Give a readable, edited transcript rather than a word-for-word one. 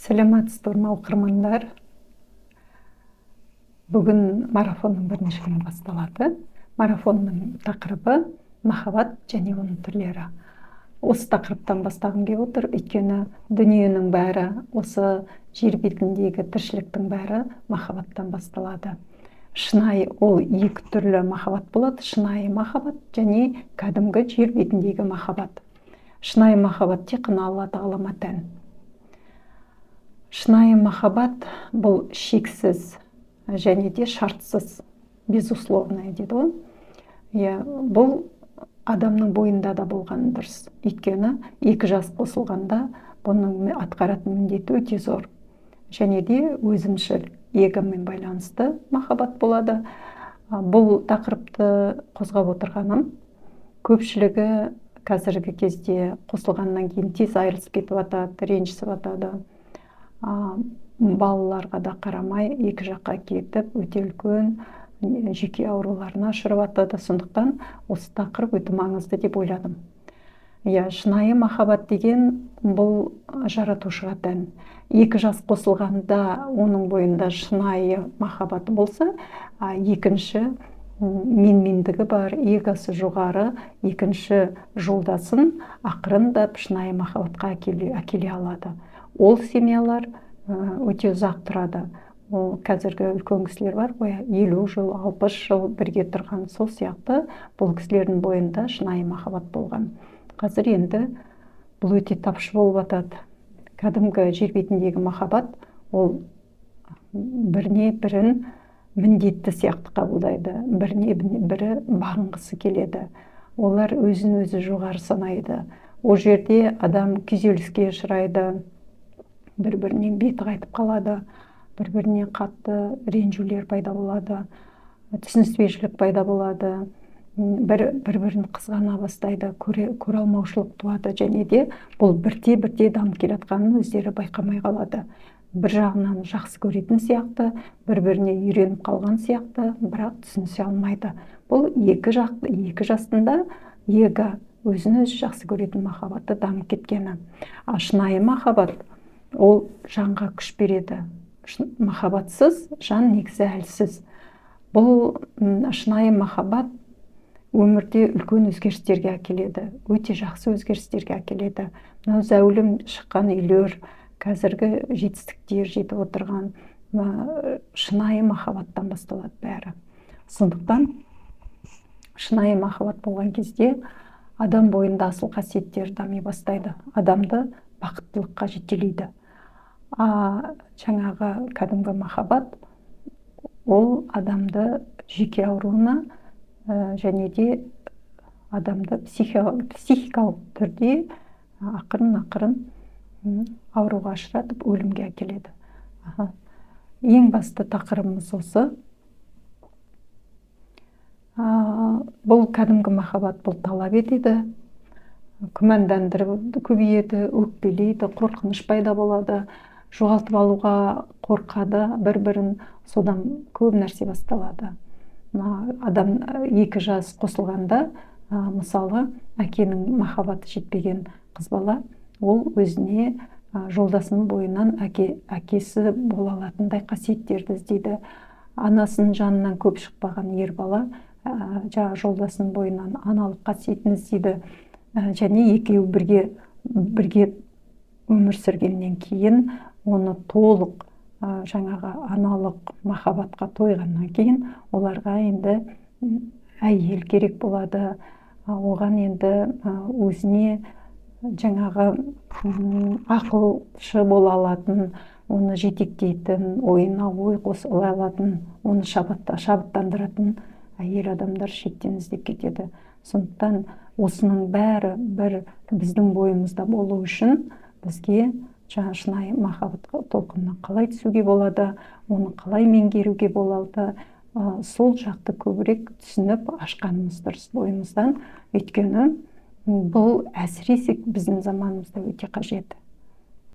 Сәлеметсіздер ме оқырмандар? Бүгін марафонның бірінші күні басталады. Марафонның тақырыбы махаббат және оның түрлері. Осы тақырыптан бастағым келіп отыр, өйткені дүниенің бәрі, осы жер бетіндегі тіршіліктің бәрі махаббаттан басталады. Шынайы ол екі түрлі махаббат болады. Шынайы махаббат және кәдімгі жер бетіндегі махаббат. Шынайы махаббат тек қана Алла тағалама тән. Шынайы махаббат бұл шексіз және де шартсыз, безусловно дейді ғой. Бұл адамның бойында да болған дұрыс. Өйткені екі жас қосылғанда бұның атқаратын міндеті өте зор. Және де өзімшіл, эгомен байланысты махаббат болады. Бұл тақырыпты қозғап отырғаным, көпшілігі қазіргі кезде қосылғаннан кейін тез айырылысып кетіп жатады, ренжісіп жатады. Балаларға да қарамай екі жаққа кетіп, өте үлкен жеке ауруларына ұшырап жатады. Сондықтан осы тақырып өте маңызды деп ойладым. Шынайы махаббат деген бұл жаратушыға тән. Екі жас қосылғанда оның бойында шынайы махаббат болса, екінші менмендігі бар, эгосы жоғары екінші жолдасын ақырындап шынайы махаббатқа әкеле алады. Ол семьялар өте ұзақ тұрады. Қазіргі үлкен кісілер бар ғой, 50 жыл, 60 жыл бірге тұрған. Сол сияқты бұл кісілердің бойында шынайы махаббат болған. Қазір енді бұл өте тапшы болып жатады. Кәдімгі жер бетіндегі махаббат ол біріне бірін міндетті сияқты қабылдайды. Біріне бірі бағынғысы келеді. Олар өзін өзі жоғары санайды. Ол жерде адам күйзеліске ұшырайды, бір-бірінен беті қайтып қалады, бір-біріне қатты ренжулер пайда болады, түсініспеушілік пайда болады, бір-бірін қызғана бастайды, көре алмаушылық туады, және де бұл бірте-бірте дамып келе жатқанын өздері байқамай қалады. Бір жағынан жақсы көретін сияқты, бір-біріне үйреніп қалған сияқты, бірақ түсінісе алмайды. Бұл екі жастында эго, өзін-өзі жақсы көретін махаббаты дамып кеткені. Шынайы махаббат ол жанға күш береді. Махаббатсыз жан негізі әлсіз. Бұл шынайы махаббат өмірде үлкен өзгерістерге әкеледі, өте жақсы өзгерістерге әкеледі. Мынау зәулім шыққан үйлер, қазіргі жетістіктер жетіп отырған шынайы махаббаттан басталады бәрі. Сондықтан шынайы махаббат болған кезде адам бойында асыл қасиеттер дами бастайды. Адамды бақыттылыққа жетелейді. Жаңағы кәдімгі махаббат ол адамды жеке ауруына және де адамды психикалық түрде ақырын ауруға ұшыратып өлімге әкеледі. Ең басты тақырыбымыз осы. Бұл кәдімгі махаббат бұл талап етеді, күмәндандырып көбейеді, өкпелейді, қорқыныш пайда болады, жоғалтып алуға қорқады, бір-бірін, содан көп нәрсе басталады. Адам екі жас қосылғанда, мысалы, әкенің махаббаты жетпеген қыз бала, ол өзіне жолдасының бойынан әкесі бола алатындай қасиеттерді іздейді. Анасының жанынан көп шықпаған ер бала, жолдасының бойынан аналық қасиетін іздейді. Және екеуі бірге өмір сүргеннен кейін оны толық жаңағы аналық махаббатқа тойғаннан кейін оларға енді әйел керек болады. Оған енді өзіне жаңағы ақылшы бола алатын, оны жетектейтін, ойына ой қоса алатын, оны шабыттандыратын әйел адамдар шеттен іздеп кетеді. Сондықтан осының бәрі бір біздің бойымызда болу үшін бізге шынайы махаббат толқынына қалай түсуге болады, оны қалай меңгеруге болады, сол жақты көбірек түсініп ашқанымыз дұрыс бойымыздан. Өйткені бұл әсіресе біздің заманымызда өте қажет.